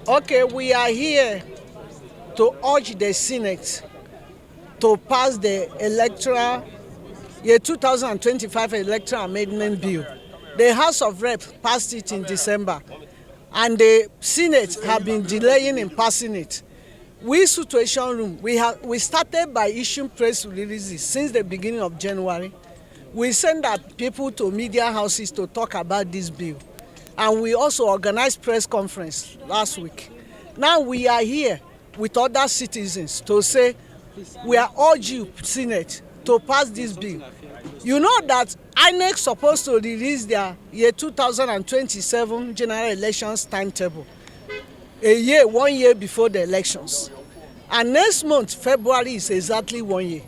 Okay, we are here to urge the Senate to pass the electoral year 2025 electoral amendment bill. The House of Reps passed it in December, and the Senate have been delaying in passing it. We Situation Room, we started by issuing press releases since the beginning of January. We sent out people to media houses to talk about this bill, and we also organized press conference last week. Now we are here with other citizens to say we are urging you, Senate, to pass this bill. You know that INEC is supposed to release their year 2027 general elections timetable one year before the elections. And next month, February, is exactly 1 year.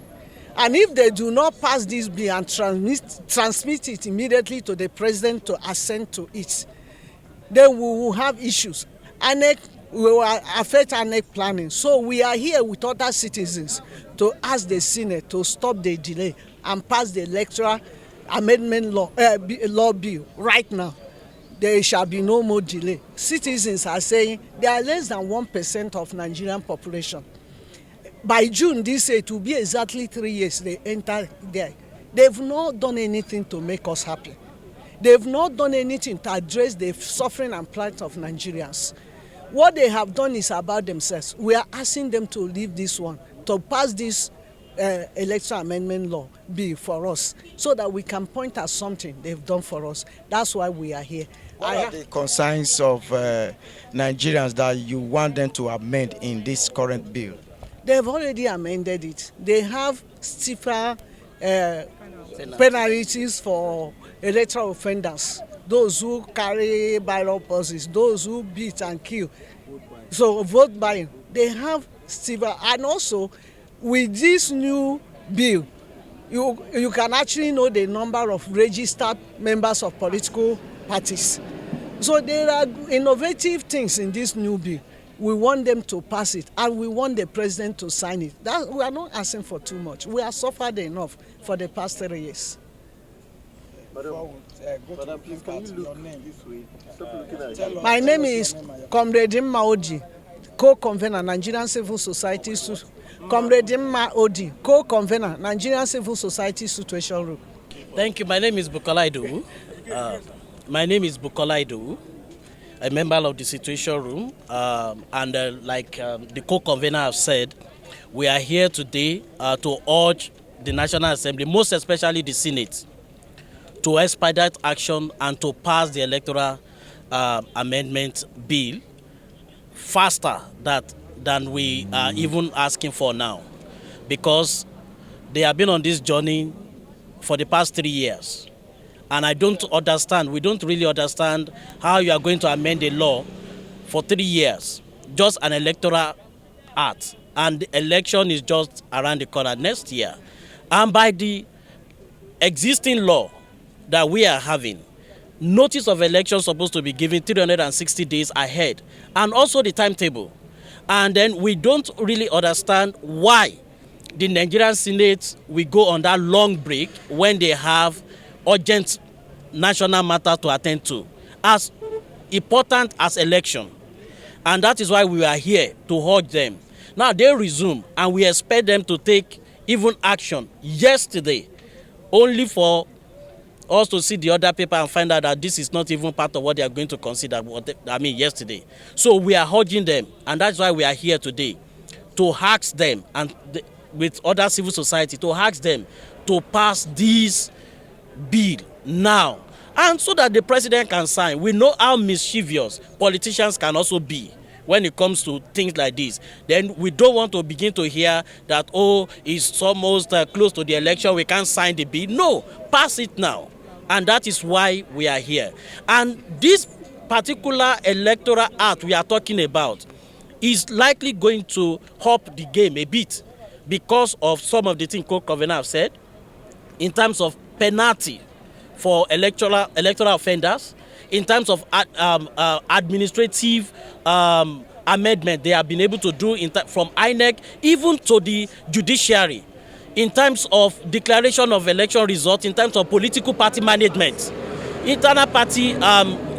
And if they do not pass this bill and transmit it immediately to the president to assent to it, then we will have issues. INEC will affect INEC planning. So we are here with other citizens to ask the Senate to stop the delay and pass the electoral amendment law bill right now. There shall be no more delay. Citizens are saying they are less than 1% of Nigerian population. By June this year, it will be exactly 3 years they enter there. They've not done anything to make us happy. They've not done anything to address the suffering and plight of Nigerians. What they have done is about themselves. We are asking them to leave this one, to pass this electoral amendment law bill for us, so that we can point at something they've done for us. That's why we are here. What are the concerns of Nigerians that you want them to amend in this current bill? They've already amended it. They have stiffer penalties for electoral offenders, those who carry ballot boxes, those who beat and kill. So vote buying, they have stiffer. And also, with this new bill, you can actually know the number of registered members of political parties. So there are innovative things in this new bill. We want them to pass it, and we want the president to sign it. We are not asking for too much. We have suffered enough for the past 3 years. Madam, please, can you look this way? Stop looking at My name is Comrade Maodi, co-convener, Nigerian Civil Society. Comrade Maodi, co-convener, Nigerian Civil Society Situation Group. Thank you. My name is Bukola Idowu. A member of the Situation Room, like the co-convener have said, we are here today to urge the National Assembly, most especially the Senate, to expedite action and to pass the electoral amendment bill faster than we are even asking for now, because they have been on this journey for the past 3 years. And we don't really understand how you are going to amend a law for 3 years, just an electoral act. And the election is just around the corner next year. And by the existing law that we are having, notice of election is supposed to be given 360 days ahead, and also the timetable. And then we don't really understand why the Nigerian Senate will go on that long break when they have urgent national matter to attend to, as important as election. And that is why we are here to urge them. Now they resume, and we expect them to take even action yesterday, only for us to see the other paper and find out that this is not even part of what they are going to consider, yesterday. So we are urging them, and that's why we are here today, to ask them, and with other civil society, to ask them to pass this bill now, and so that the president can sign. We know how mischievous politicians can also be when it comes to things like this. Then we don't want to begin to hear that, oh, it's almost close to the election, we can't sign the bill. No, pass it now. And that is why we are here. And this particular electoral act we are talking about is likely going to up the game a bit because of some of the things co-convener have said in terms of penalty for electoral offenders, in terms of administrative amendment they have been able to do from INEC even to the judiciary, in terms of declaration of election results, in terms of political party management, internal party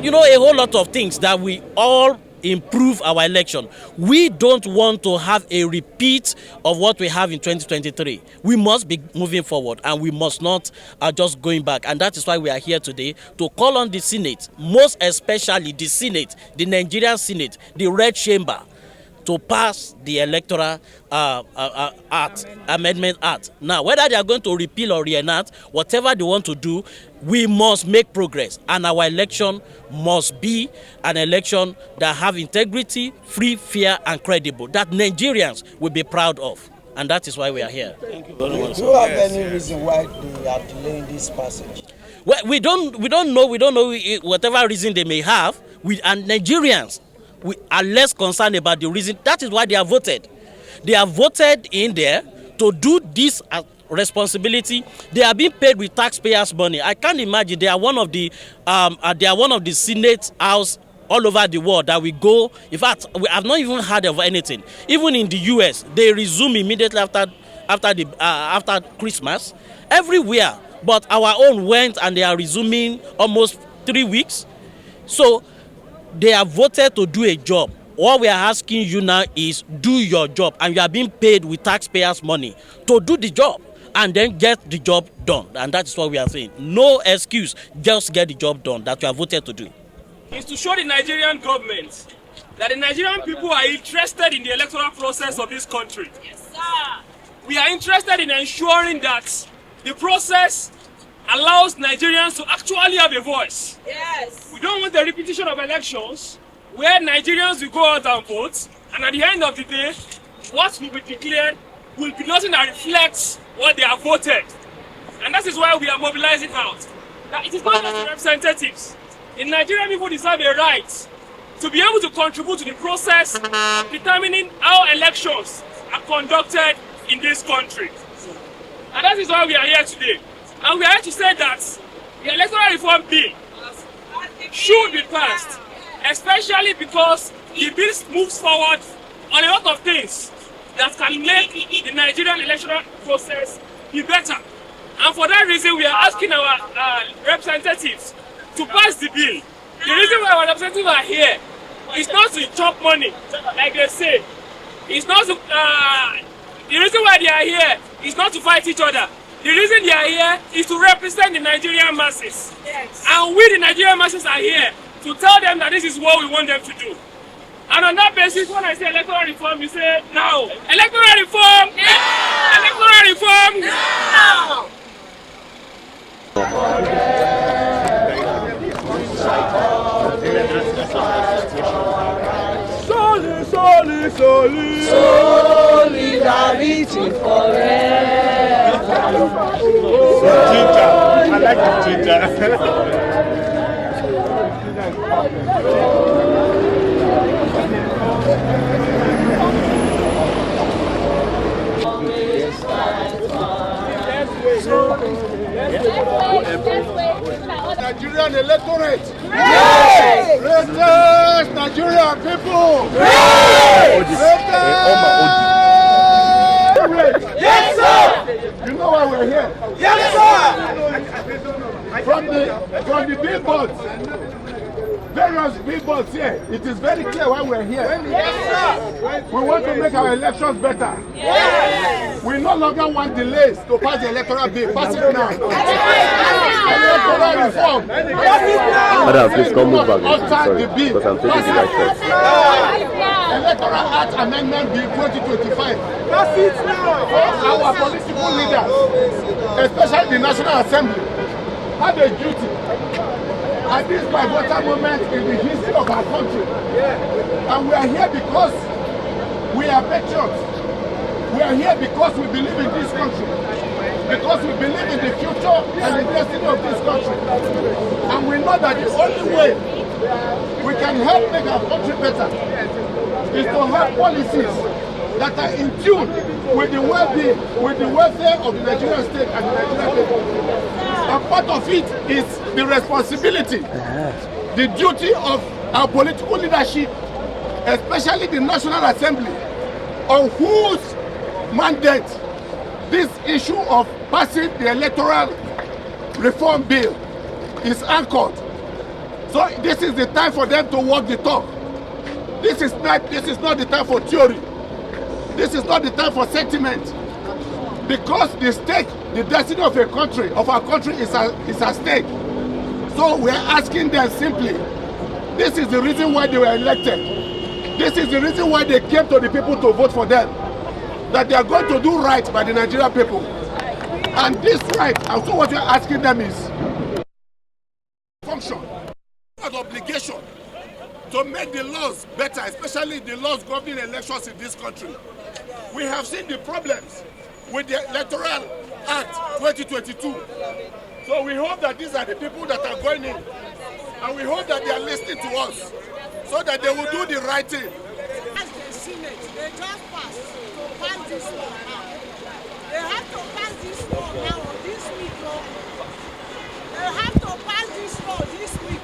you know, a whole lot of things that we all improve our election. We don't want to have a repeat of what we have in 2023. We must be moving forward, and we must not just going back. And that is why we are here today to call on the Senate, most especially the Senate, the Nigerian Senate, the Red Chamber, to pass the Electoral Act, Amendment Act. Now, whether they are going to repeal or reenact, whatever they want to do, we must make progress, and our election must be an election that have integrity, free, fair, and credible, that Nigerians will be proud of. And that is why we are here. Thank you very much. Do you have any reason why they are delaying this passage? Well, we don't know whatever reason they may have. And Nigerians, we are less concerned about the reason. That is why they have voted. They have voted in there to do this responsibility. They are being paid with taxpayers' money. I can't imagine they are one of the Senate house all over the world that we go. In fact, we have not even heard of anything. Even in the US, they resume immediately after Christmas everywhere. But our own went, and they are resuming almost 3 weeks. So they have voted to do a job. All we are asking you now is do your job, and you are being paid with taxpayers' money to do the job and then get the job done. And that is what we are saying. No excuse, just get the job done that you have voted to do. Is to show the Nigerian government that the Nigerian people are interested in the electoral process of this country. Yes, sir. We are interested in ensuring that the process allows Nigerians to actually have a voice. Yes. We don't want a repetition of elections where Nigerians will go out and vote, and at the end of the day, what will be declared will be nothing that reflects what they have voted. And that is why we are mobilizing out. That it is not just the representatives. The Nigerian people deserve a right to be able to contribute to the process of determining how elections are conducted in this country. And that is why we are here today. And we are here to say that the electoral reform bill should be passed, especially because the bill moves forward on a lot of things that can make the Nigerian electoral process be better. And for that reason, we are asking our representatives to pass the bill. The reason why our representatives are here is not to chop money, like they say. It's not to, the reason why they are here is not to fight each other. The reason they are here is to represent the Nigerian masses. Yes. And we, the Nigerian masses, are here to tell them that this is what we want them to do. And on that basis, when I say electoral reform, you say now. Electoral reform! Now! Electoral reform! Now! Solidarity forever. Ginger. I like the ginger. Nigerian electorate. Yes! Greatest Nigerian people. Yes! Yes, sir! You know why we're here? Yes, sir! From the billboards, various billboards here, it is very clear why we're here. Yes, sir! We want to make our elections better. Yes! We no longer want delays to pass the electoral bill. Pass it now. Electoral reform. Madam, please come move back. Sorry, because I'm taking the light. Electoral Act Amendment Bill 2025. Pass it now. Our political leaders, especially the National Assembly, have a duty at this pivotal moment in the history of our country. And we are here because we are patriots. We are here because we believe in this country. Because we believe in the future and the destiny of this country. And we know that the only way we can help make our country better is to have policies that are in tune with the well-being, with the welfare of the Nigerian state and the Nigerian people. And part of it is the responsibility, the duty of our political leadership, especially the National Assembly, on whose mandate this issue of passing the electoral reform bill is anchored. So this is the time for them to walk the talk. This is not the time for theory. This is not the time for sentiment. Because the destiny of our country is at stake. So we are asking them simply, this is the reason why they were elected. This is the reason why they came to the people to vote for them. That they are going to do right by the Nigerian people. And this right, and so what we are asking them is function, an obligation to make the laws better, especially the laws governing elections in this country. We have seen the problems with the Electoral Act 2022. So we hope that these are the people that are going in. And we hope that they are listening to us so that they will do the right thing. As the Senate, they just passed to pass this law now. They have to pass this law now or this week. They have to pass this law this week.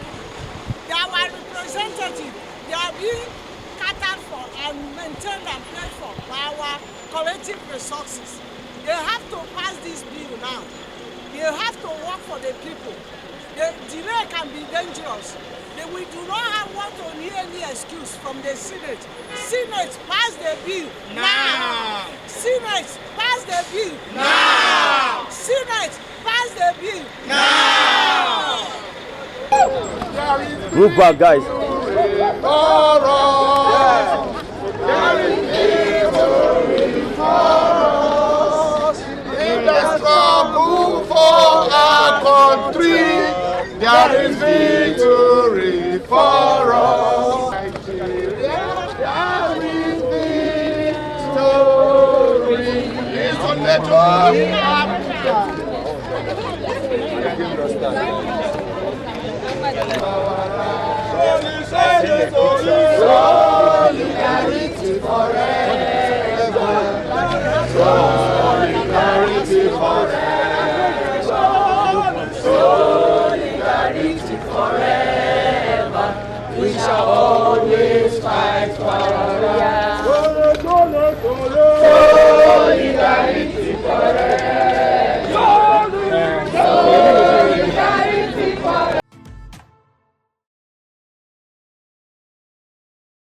They are our representatives. They are being catered for and maintained and paid for by our collective resources. They have to pass this bill now. They have to work for the people. The delay can be dangerous. We do not want to hear any excuse from the Senate. Senate, pass the bill now. Senate, pass the bill now. Senate, pass the bill now. Move back, guys. In the struggle for our country, there is victory for us. Nigeria, there is victory.